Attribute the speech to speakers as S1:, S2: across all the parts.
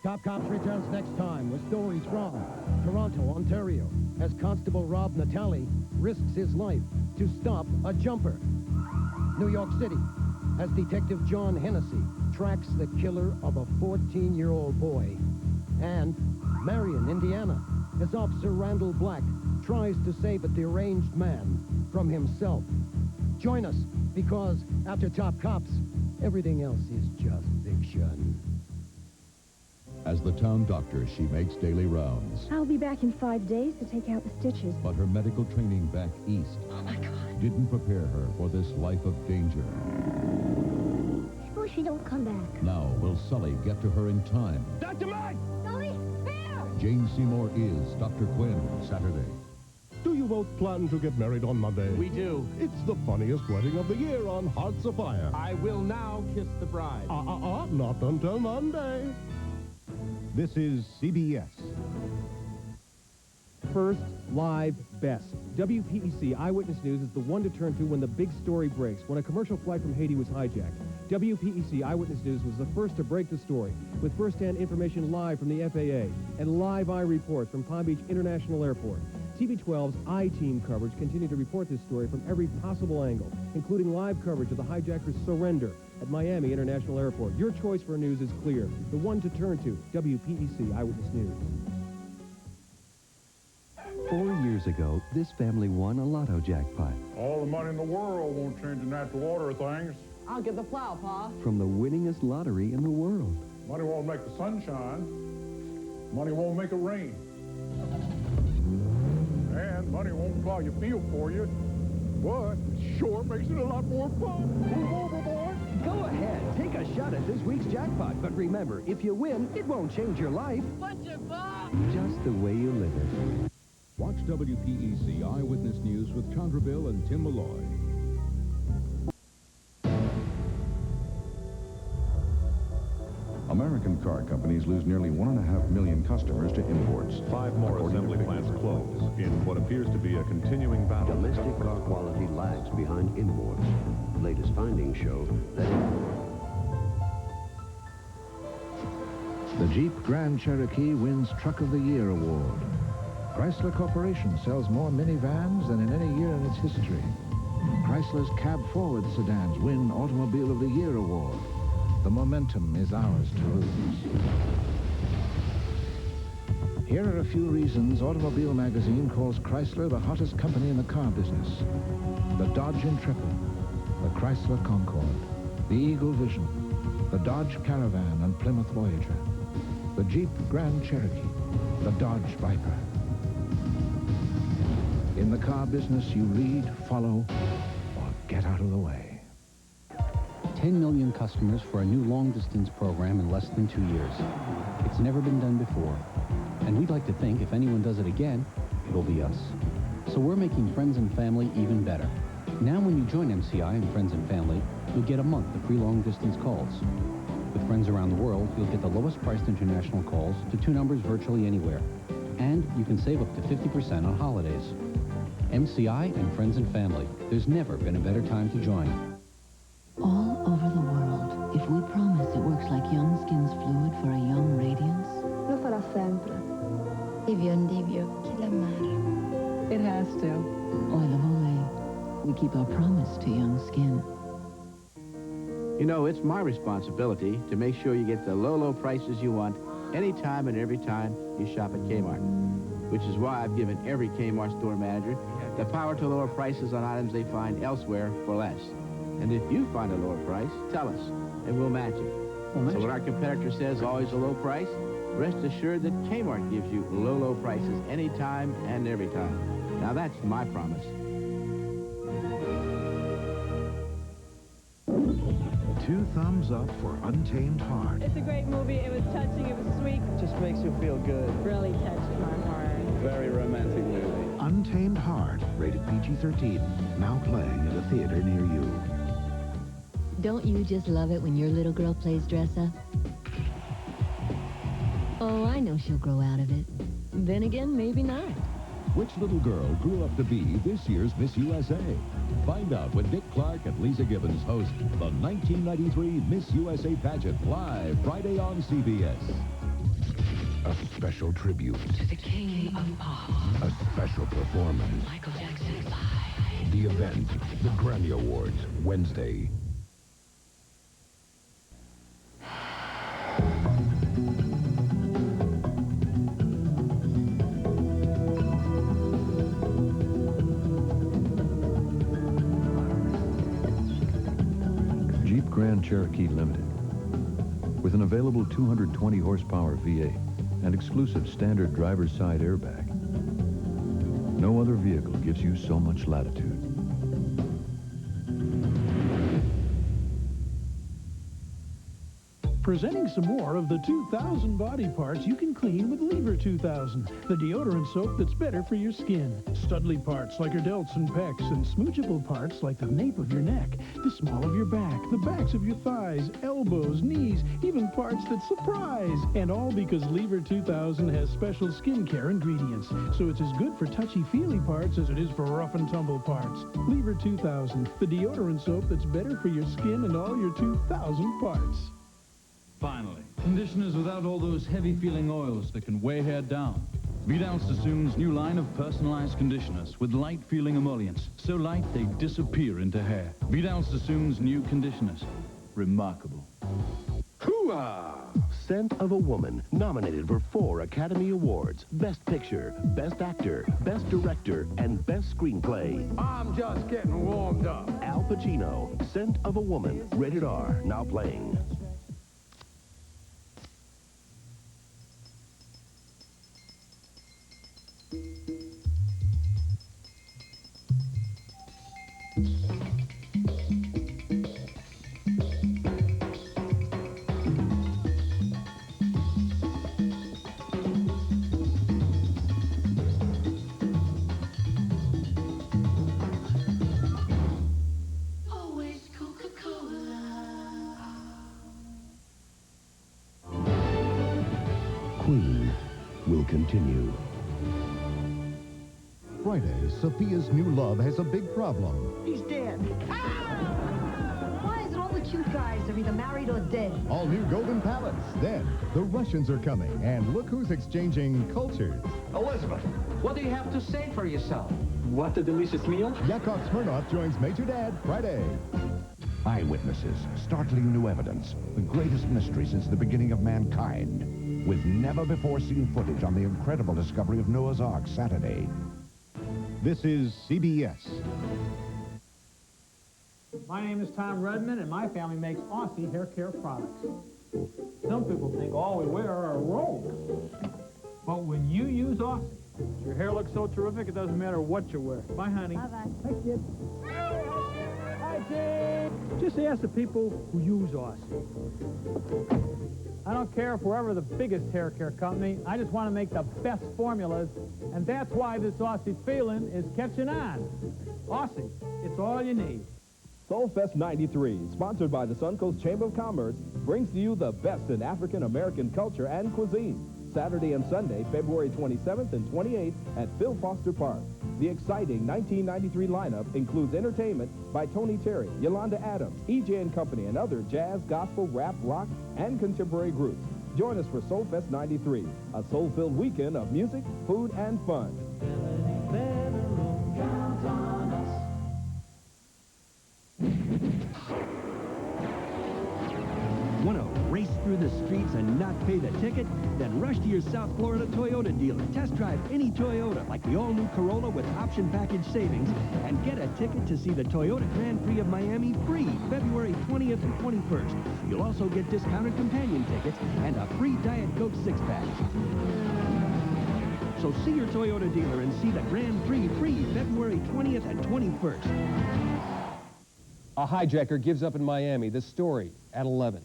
S1: Top Cops returns next time with stories from Toronto, Ontario, as Constable Rob Natale risks his life to stop a jumper. New York City, as Detective John Hennessy tracks the killer of a 14-year-old boy. And Marion, Indiana, as Officer Randall Black tries to save a deranged man from himself. Join us, because after Top Cops, everything else is just fiction.
S2: As the town doctor, she makes daily rounds.
S3: I'll be back in 5 days to take out the stitches.
S2: But her medical training back east didn't prepare her for this life of danger.
S3: Suppose she don't come back.
S2: Now, will Sully get to her in time?
S1: Dr. Mike!
S3: Sully, there!
S2: Jane Seymour is Dr. Quinn, Saturday.
S4: Do you both plan to get married on Monday?
S5: We do.
S4: It's the funniest wedding of the year on Hearts Afire.
S5: I will now kiss the bride.
S4: Not until Monday. This is CBS.
S5: First, live, best. WPEC Eyewitness News is the one to turn to when the big story breaks, when a commercial flight from Haiti was hijacked. WPEC Eyewitness News was the first to break the story, with first-hand information live from the FAA and live eye reports from Palm Beach International Airport. TV12's I-Team coverage continued to report this story from every possible angle, including live coverage of the hijackers' surrender at Miami International Airport. Your choice for news is clear. The one to turn to, WPEC Eyewitness News.
S6: 4 years ago, this family won a lotto jackpot.
S7: All the money in the world won't change the natural order of things.
S8: I'll get the plow, Pa.
S6: From the winningest lottery in the world.
S7: Money won't make the sun shine. Money won't make it rain. And money won't plow your field for you. But it sure makes it a lot more fun. Move over, boy.
S9: Go ahead, take a shot at this week's jackpot. But remember, if you win, it won't change your life.
S8: What's your Bob?
S6: Just the way you live it.
S2: Watch WPEC Eyewitness News with Chandra Bill and Tim Malloy.
S10: American car companies lose nearly 1.5 million customers to imports.
S11: 5 more assembly plants close in what appears to be a continuing battle.
S12: Domestic car quality lags behind imports. Latest findings show that
S13: the Jeep Grand Cherokee wins Truck of the Year award. Chrysler Corporation sells more minivans than in any year in its history. Chrysler's cab-forward sedans win Automobile of the Year award. The momentum is ours to lose. Here are a few reasons Automobile Magazine calls Chrysler the hottest company in the car business. The Dodge Intrepid, the Chrysler Concorde, the Eagle Vision, the Dodge Caravan and Plymouth Voyager, the Jeep Grand Cherokee, the Dodge Viper. In the car business, you lead, follow, or get out of the way.
S14: 10 million customers for a new long-distance program in less than 2 years. It's never been done before. And we'd like to think if anyone does it again, it'll be us. So we're making Friends and Family even better. Now when you join MCI and Friends and Family, you'll get a month of free long-distance calls. With friends around the world, you'll get the lowest priced international calls to 2 numbers virtually anywhere. And you can save up to 50% on holidays. MCI and Friends and Family. There's never been a better time to join.
S15: All over the world, if we promise it works like Young Skin's fluid for a young radiance,
S3: Lo farà sempre.
S15: Divio, chi l'amare.
S8: It has to.
S15: Oil of Olay. We keep our promise to Young Skin.
S16: You know, it's my responsibility to make sure you get the low prices you want anytime and every time you shop at Kmart. Which is why I've given every Kmart store manager the power to lower prices on items they find elsewhere for less. And if you find a lower price, tell us, and we'll match it. So when our competitor says always a low price, rest assured that Kmart gives you low prices anytime and every time. Now that's my promise.
S13: 2 thumbs up for Untamed Heart.
S17: It's a great movie. It was touching. It was sweet.
S18: It just makes you feel good.
S17: Really touched my heart.
S18: Very romantic movie.
S13: Untamed Heart, rated PG-13, now playing at a theater near you.
S19: Don't you just love it when your little girl plays dress-up? Oh, I know she'll grow out of it. Then again, maybe not.
S2: Which little girl grew up to be this year's Miss USA? Find out when Dick Clark and Lisa Gibbons host the 1993 Miss USA pageant live Friday on CBS.
S20: A special tribute.
S15: To the king of pop.
S20: A special performance.
S15: Michael Jackson live.
S20: The event, the Grammy Awards, Wednesday.
S2: Jeep Grand Cherokee Limited. With an available 220 horsepower V8 and exclusive standard driver's side airbag, no other vehicle gives you so much latitude.
S21: Presenting some more of the 2,000 body parts you can clean with Lever 2000, the deodorant soap that's better for your skin. Studly parts like your delts and pecs, and smoochable parts like the nape of your neck, the small of your back, the backs of your thighs, elbows, knees, even parts that surprise. And all because Lever 2000 has special skincare ingredients, so it's as good for touchy-feely parts as it is for rough and tumble parts. Lever 2000, the deodorant soap that's better for your skin and all your 2,000 parts.
S22: Finally, conditioners without all those heavy-feeling oils that can weigh hair down. Vidal Sassoon's new line of personalized conditioners with light-feeling emollients. So light, they disappear into hair. Vidal Sassoon's new conditioners. Remarkable.
S23: Hooah! Scent of a Woman, nominated for 4 Academy Awards. Best Picture, Best Actor, Best Director, and Best Screenplay.
S7: I'm just getting warmed up.
S23: Al Pacino, Scent of a Woman, rated R, now playing.
S20: Queen will continue.
S4: Friday, Sophia's new love has a big problem.
S24: He's dead. Why is it all the cute guys are either married or dead?
S25: All new Golden Palace. Then, the Russians are coming, and look who's exchanging cultures.
S26: Elizabeth, what do you have to say for yourself? What a delicious meal.
S25: Yakov Smirnoff joins Major Dad Friday.
S20: Eyewitnesses, startling new evidence, the greatest mystery since the beginning of mankind, with never-before-seen footage on the incredible discovery of Noah's Ark Saturday.
S4: This is CBS.
S27: My name is Tom Redmond, and my family makes Aussie hair care products. Some people think all we wear are robes. But when you use Aussie, your hair looks so terrific, it doesn't matter what you wear. Bye, honey.
S3: Bye-bye.
S27: Hi, kid. Hi, kid. Just ask the people who use Aussie. I don't care if we're ever the biggest hair care company. I just want to make the best formulas, and that's why this Aussie feeling is catching on. Aussie, it's all you need.
S5: Soulfest 93, sponsored by the Suncoast Chamber of Commerce, brings to you the best in African-American culture and cuisine. Saturday and Sunday, February 27th and 28th at Phil Foster Park. The exciting 1993 lineup includes entertainment by Tony Terry, Yolanda Adams, E.J. and Company, and other jazz, gospel, rap, rock, and contemporary groups. Join us for Soulfest 93, a soul-filled weekend of music, food, and fun.
S9: Want to race through the streets and not pay the ticket? Then rush to your South Florida Toyota dealer. Test drive any Toyota, like the all-new Corolla with option package savings, and get a ticket to see the Toyota Grand Prix of Miami free February 20th and 21st. You'll also get discounted companion tickets and a free Diet Coke six-pack. So see your Toyota dealer and see the Grand Prix free February 20th and 21st.
S5: A hijacker gives up in Miami. This story at 11.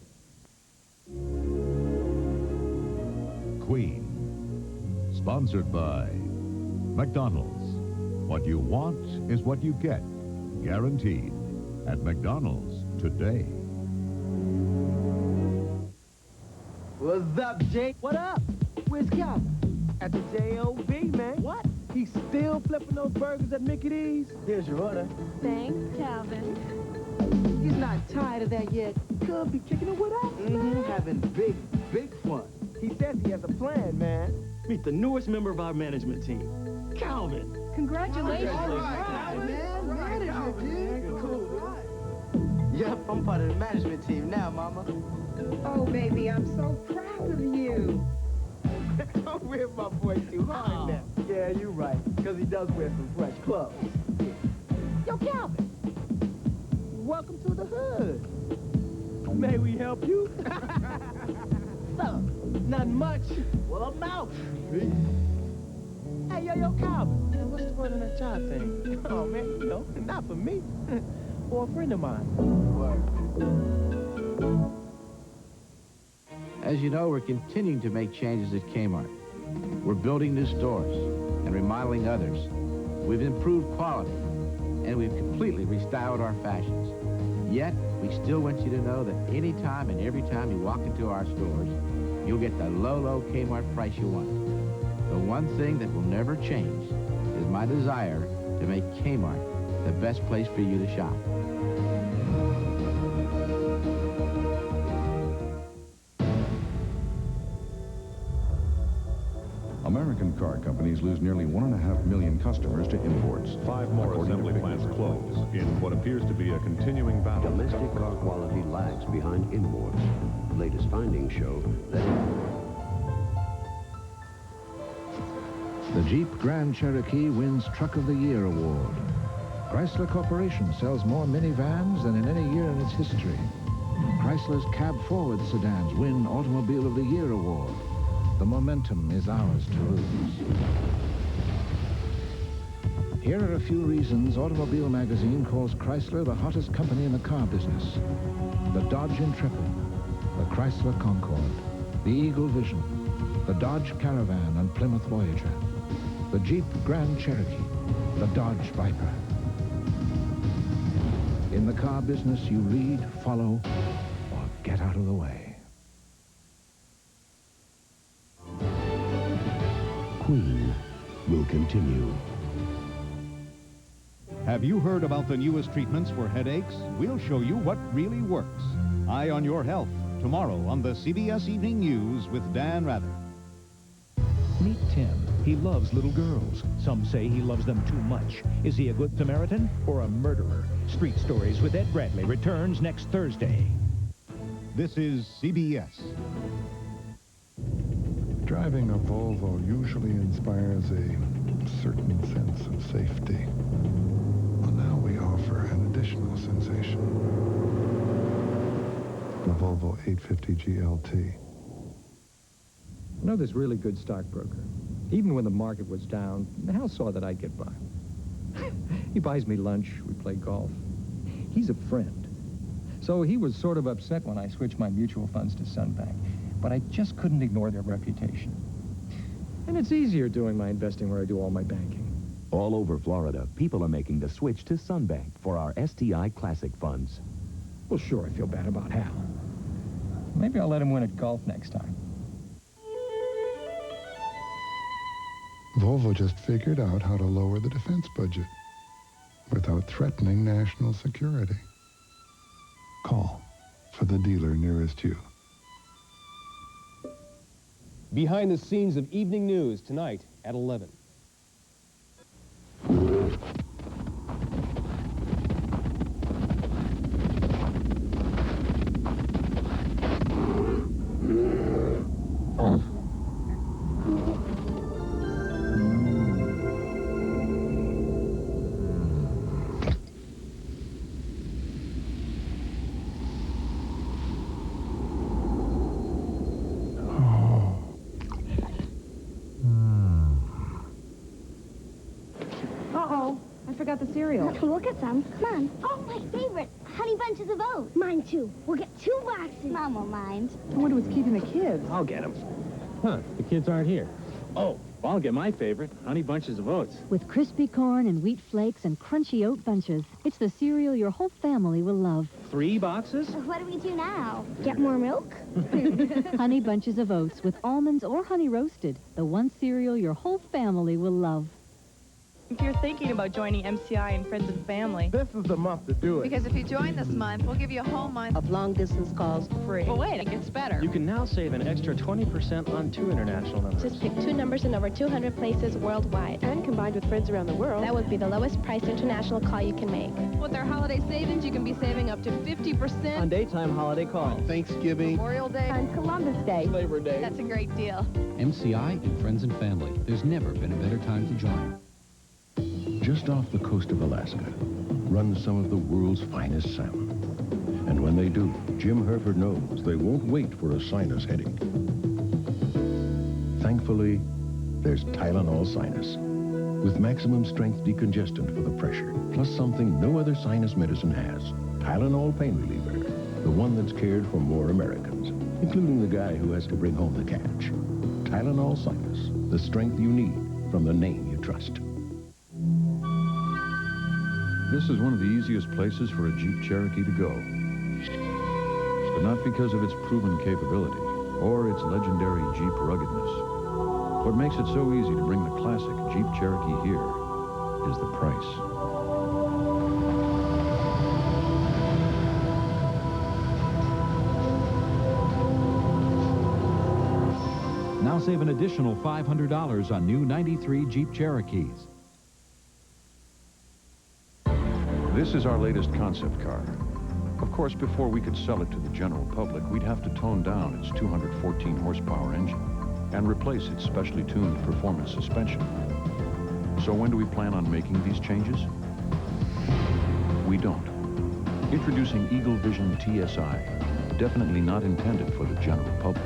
S2: Queen. Sponsored by McDonald's. What you want is what you get. Guaranteed. At McDonald's today.
S28: What's up, Jake? What up? Where's Calvin? At the J.O.B., man. What? He's still flipping those burgers at Mickey D's? Here's your order.
S3: Thanks, Calvin.
S28: He's not tired of that yet. Could be kicking it with us, man. Having big fun. He says he has a plan, man.
S9: Meet the newest member of our management team, Calvin.
S24: Congratulations.
S28: All right, man. Manager, dude. Cool. Yep, I'm part of the management team now, Mama.
S24: Oh, baby, I'm so proud of you.
S28: Don't rip my boy too hard now. Yeah, you're right, because he does wear some fresh clothes. Yo, Calvin, welcome to the hood. May we help you? So, nothing much. Well, I'm out. Hey, yo, Calvin. Man, what's the word on that job thing? Oh, man, you know, not for me. For a friend of mine.
S13: As you know, we're continuing to make changes at Kmart. We're building new stores and remodeling others. We've improved quality, and we've completely restyled our fashions. Yet, we still want you to know that anytime and every time you walk into our stores, you'll get the low Kmart price you want. The one thing that will never change is my desire to make Kmart the best place for you to shop.
S2: American car companies lose nearly 1.5 million customers to imports.
S1: 5 more assembly plants close in what appears to be a continuing battle.
S6: Domestic car quality lags behind imports. Latest findings show that
S13: The Jeep Grand Cherokee wins Truck of the Year award. Chrysler Corporation sells more minivans than in any year in its history. Chrysler's cab-forward sedans win Automobile of the Year award. The momentum is ours to lose. Here are a few reasons Automobile Magazine calls Chrysler the hottest company in the car business. The Dodge Intrepid, the Chrysler Concorde, the Eagle Vision, the Dodge Caravan and Plymouth Voyager, the Jeep Grand Cherokee, the Dodge Viper. In the car business, you lead, follow, or get out of the way.
S6: Queen will continue.
S25: Have you heard about the newest treatments for headaches? We'll show you what really works. Eye on Your Health, tomorrow on the CBS Evening News with Dan Rather.
S8: Meet Tim. He loves little girls. Some say he loves them too much. Is he a good Samaritan or a murderer? Street Stories with Ed Bradley returns next Thursday.
S25: This is CBS.
S10: Driving a Volvo usually inspires a certain sense of safety. Well, now we offer an additional sensation. The Volvo 850 GLT.
S5: I know this really good stockbroker. Even when the market was down, Hal saw that I'd get by. He buys me lunch, we play golf. He's a friend. So he was sort of upset when I switched my mutual funds to Sunbank. But I just couldn't ignore their reputation. And it's easier doing my investing where I do all my banking.
S11: All over Florida, people are making the switch to Sunbank for our STI Classic funds.
S5: Well, sure, I feel bad about Hal. Maybe I'll let him win at golf next time.
S10: Volvo just figured out how to lower the defense budget without threatening national security. Call for the dealer nearest you.
S5: Behind the scenes of Evening News tonight at 11.
S24: The cereal.
S12: We'll get some. Come on. Oh, my favorite. Honey Bunches of Oats. Mine, too. We'll get 2 boxes. Mom won't mind.
S24: I wonder what's keeping the kids.
S27: I'll get them. Huh, the kids aren't here. Oh, well, I'll get my favorite, Honey Bunches of Oats.
S19: With crispy corn and wheat flakes and crunchy oat bunches, it's the cereal your whole family will love.
S27: 3 boxes?
S12: What do we do now? Get more milk?
S19: Honey Bunches of Oats with almonds or honey roasted. The one cereal your whole family will love.
S7: If you're thinking about joining MCI and Friends and Family,
S28: this is the month to do it.
S14: Because if you join this month, we'll give you a whole month
S7: of long-distance calls free.
S14: But wait, it gets better.
S15: You can now save an extra 20% on 2 international numbers.
S16: Just pick 2 numbers in over 200 places worldwide.
S7: And combined with friends around the world,
S16: that would be the lowest price international call you can make.
S14: With our holiday savings, you can be saving up to 50%
S28: on daytime holiday calls. Thanksgiving,
S14: Memorial Day,
S16: and Columbus Day,
S28: Labor Day.
S14: That's a great deal.
S17: MCI and Friends and Family. There's never been a better time to join.
S18: Just off the coast of Alaska runs some of the world's finest salmon. And when they do, Jim Herford knows they won't wait for a sinus headache. Thankfully, there's Tylenol Sinus, with maximum strength decongestant for the pressure, plus something no other sinus medicine has. Tylenol Pain Reliever, the one that's cared for more Americans, including the guy who has to bring home the cash. Tylenol Sinus, the strength you need from the name you trust.
S2: This is one of the easiest places for a Jeep Cherokee to go. But not because of its proven capability or its legendary Jeep ruggedness. What makes it so easy to bring the classic Jeep Cherokee here is the price.
S8: Now save an additional $500 on new 93 Jeep Cherokees.
S2: This is our latest concept car. Of course, before we could sell it to the general public, we'd have to tone down its 214 horsepower engine and replace its specially tuned performance suspension. So when do we plan on making these changes? We don't. Introducing Eagle Vision TSI, definitely not intended for the general public.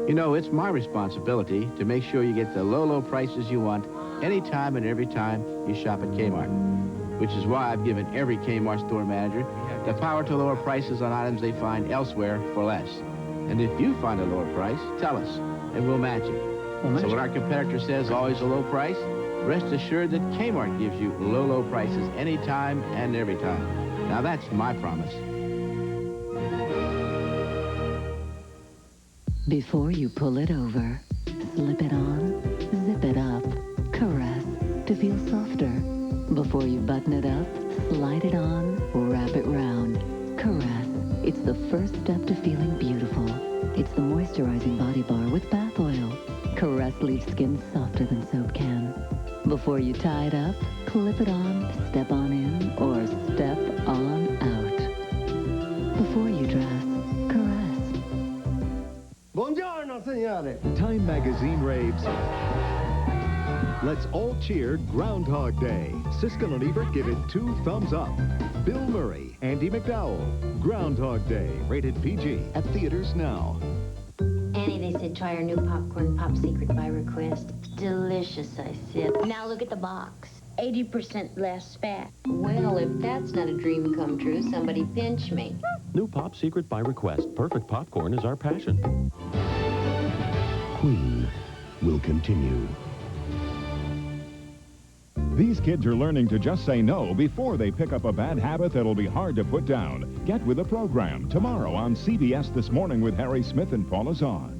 S21: You know, it's my responsibility to make sure you get the low prices you want anytime and every time you shop at Kmart, which is why I've given every Kmart store manager the power to lower prices on items they find elsewhere for less. And if you find a lower price, tell us, and we'll match it. So when our competitor says always a low price, rest assured that Kmart gives you low prices anytime and every time. Now that's my promise.
S22: Before you pull it over, slip it on, zip it up, caress to feel softer. Before you button it up, slide it on, wrap it round, caress. It's the first step to feeling beautiful. It's the moisturizing body bar with bath oil. Caress leaves skin softer than soap can. Before you tie it up, clip it on, step on in, or step on out. Before you dress, caress.
S28: Buongiorno, signore.
S29: Time magazine raves. Let's all cheer Groundhog Day. Siskel and Ebert give it 2 thumbs up. Bill Murray, Andy McDowell. Groundhog Day, rated PG. At theaters now.
S12: Annie, they said try our new popcorn pop secret by request. Delicious, I said. Now look at the box. 80% less fat. Well, if that's not a dream come true, somebody pinch me.
S30: New Pop Secret by request. Perfect popcorn is our passion.
S23: Queen will continue.
S1: These kids are learning to just say no before they pick up a bad habit that'll be hard to put down. Get with the program tomorrow on CBS This Morning with Harry Smith and Paula Zahn.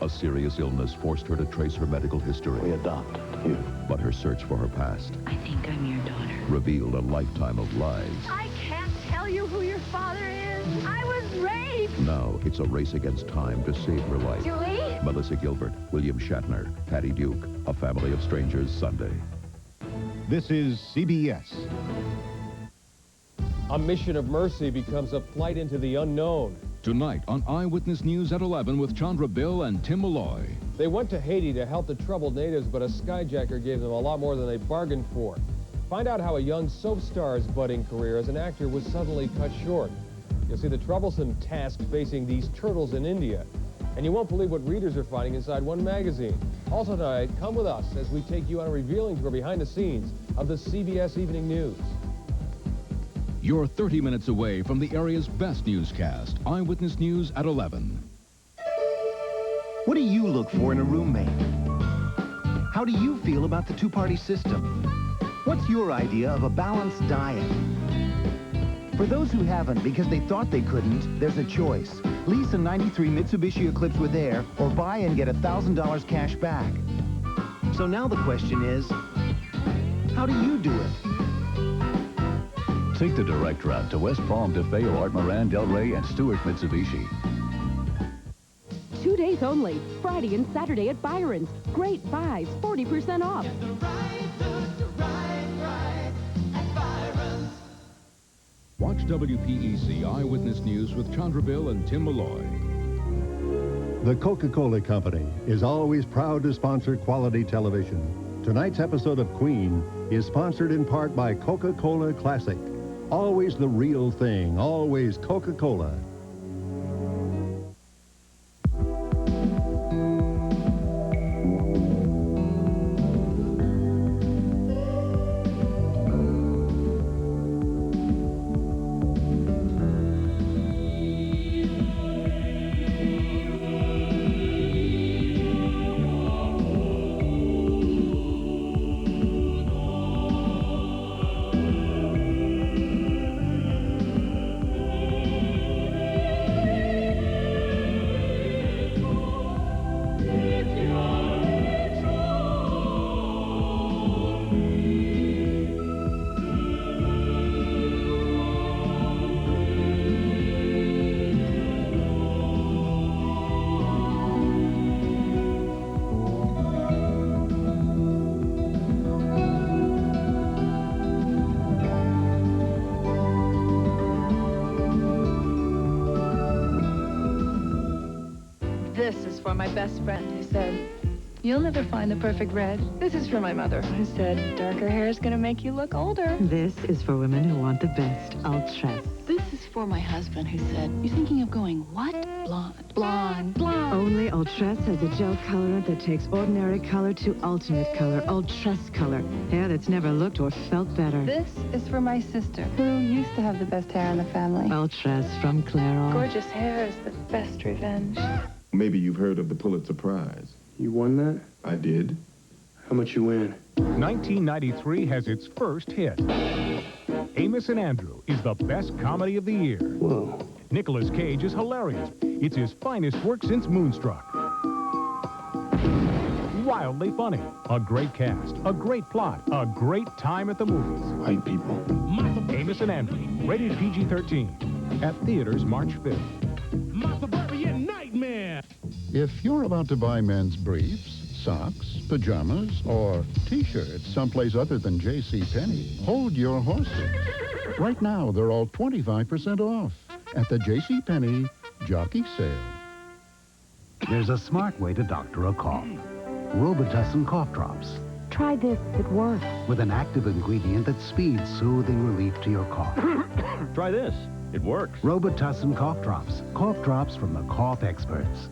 S31: A serious illness forced her to trace her medical history.
S23: We adopted you.
S31: But her search for her past
S12: I think I'm your daughter.
S31: revealed a lifetime of lies.
S12: I can't tell you who your father is. I was raped.
S31: Now it's a race against time to save her life.
S12: Julie?
S31: Melissa Gilbert, William Shatner, Patty Duke, A Family of Strangers, Sunday.
S25: This is CBS.
S5: A mission of mercy becomes a flight into the unknown.
S32: Tonight on Eyewitness News at 11 with Chandra Bill and Tim Malloy.
S5: They went to Haiti to help the troubled natives, but a skyjacker gave them a lot more than they bargained for. Find out how a young soap star's budding career as an actor was suddenly cut short. You'll see the troublesome task facing these turtles in India. And you won't believe what readers are finding inside one magazine. Also tonight, come with us as we take you on a revealing tour behind the scenes of the CBS Evening News.
S32: You're 30 minutes away from the area's best newscast. Eyewitness News at 11.
S33: What do you look for in a roommate? How do you feel about the two-party system? What's your idea of a balanced diet? For those who haven't because they thought they couldn't, there's a choice. Lease a 93 Mitsubishi Eclipse with air or buy and get $1,000 cash back. So now the question is, how do you do it?
S3: Take the direct route to West Palm, DeFeo, Art Moran, Del Rey, and Stewart Mitsubishi.
S4: 2 days only, Friday and Saturday at Byron's. Great buys, 40% off.
S32: Watch WPEC Eyewitness News with Chandra Bill and Tim Malloy.
S6: The Coca-Cola Company is always proud to sponsor quality television. Tonight's episode of Queen is sponsored in part by Coca-Cola Classic. Always the real thing, always Coca-Cola.
S7: This is for my best friend who said, "You'll never find the perfect red." This is for my mother who said, "Darker hair is going to make you look older."
S9: This is for women who want the best, Ultress.
S7: This is for my husband who said, "You're thinking of going what? Blonde, blonde, blonde."
S9: Only Ultress has a gel colorant that takes ordinary color to ultimate color, Ultress color. Hair that's never looked or felt better.
S7: This is for my sister who used to have the best hair in the family.
S9: Ultress from Clairol.
S7: Gorgeous hair is the best revenge.
S10: Maybe you've heard of the Pulitzer Prize.
S11: You won that?
S10: I did.
S11: How much you win?
S13: 1993 has its first hit. Amos and Andrew is the best comedy of the year.
S11: Whoa.
S13: Nicolas Cage is hilarious. It's his finest work since Moonstruck. Wildly funny. A great cast. A great plot. A great time at the movies.
S11: White people.
S13: Amos and Andrew. Rated PG-13. At theaters March 5th.
S15: If you're about to buy men's briefs, socks, pajamas, or T-shirts someplace other than JCPenney, hold your horses. Right now, they're all 25% off at the JCPenney Jockey Sale.
S19: There's a smart way to doctor a cough. Robitussin cough drops.
S9: Try this, it works.
S19: With an active ingredient that speeds soothing relief to your cough.
S20: Try this. It works.
S19: Robitussin cough drops. Cough drops from the cough experts.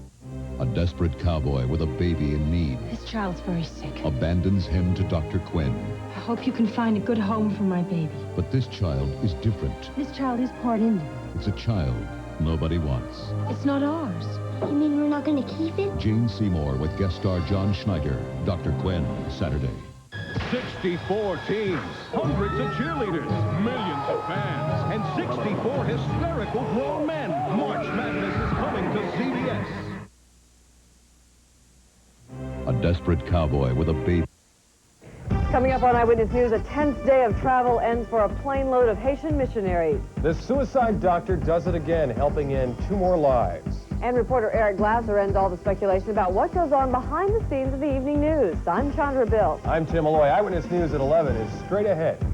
S31: A desperate cowboy with a baby in need
S24: This child's very sick.
S31: abandons him to Dr. Quinn.
S24: I hope you can find a good home for my baby.
S31: But this child is different.
S24: This child is part Indian.
S31: It's a child nobody wants.
S24: It's not ours.
S12: You mean we're not going to keep it?
S31: Jane Seymour with guest star John Schneider. Dr. Quinn, Saturday.
S13: 64 teams, hundreds of cheerleaders, millions of fans, and 64 hysterical grown men. March Madness is coming to CBS.
S31: A desperate cowboy with a baby.
S26: Coming up on Eyewitness News, a tense day of travel ends for a plane load of Haitian missionaries.
S27: The suicide doctor does it again, helping in 2 more lives.
S26: And reporter Eric Glasser ends all the speculation about what goes on behind the scenes of the evening news. I'm Chandra Bill.
S27: I'm Tim Malloy. Eyewitness News at 11 is straight ahead.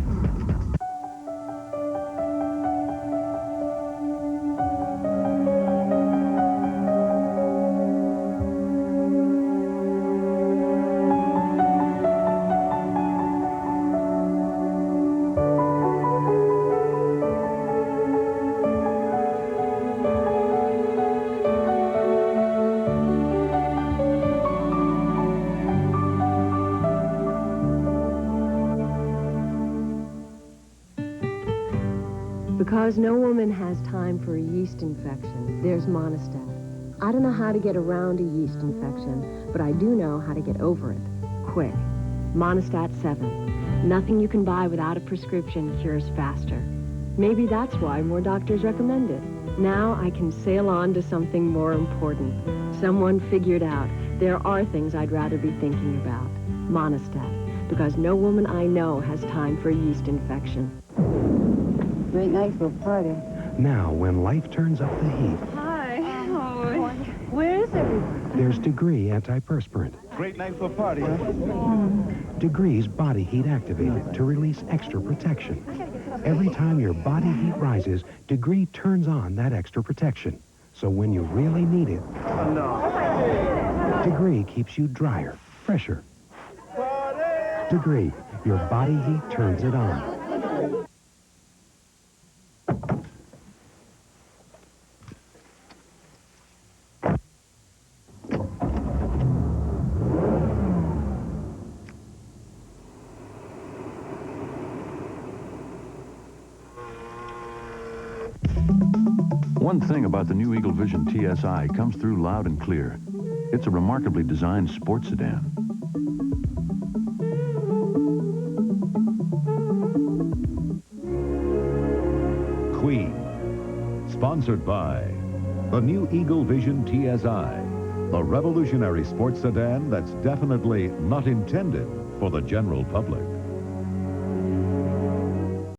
S34: Because no woman has time for a yeast infection, there's Monistat. I don't know how to get around a yeast infection, but I do know how to get over it. Quick. Monistat 7. Nothing you can buy without a prescription cures faster. Maybe that's why more doctors recommend it. Now I can sail on to something more important. Someone figured out there are things I'd rather be thinking about. Monistat, because no woman I know has time for a yeast infection.
S1: Great night for a party.
S2: Now, when life turns up the heat,
S1: Hi. Oh, where is everyone?
S2: there's Degree antiperspirant.
S1: Great night for a party, huh?
S2: Degree's body heat activated to release extra protection. Every time your body heat rises, Degree turns on that extra protection. So when you really need it, Degree keeps you drier, fresher. Degree, your body heat turns it on.
S31: One thing about the new Eagle Vision TSI comes through loud and clear. It's a remarkably designed sports sedan.
S3: Queen. Sponsored by the new Eagle Vision TSI, the revolutionary sports sedan that's definitely not intended for the general public.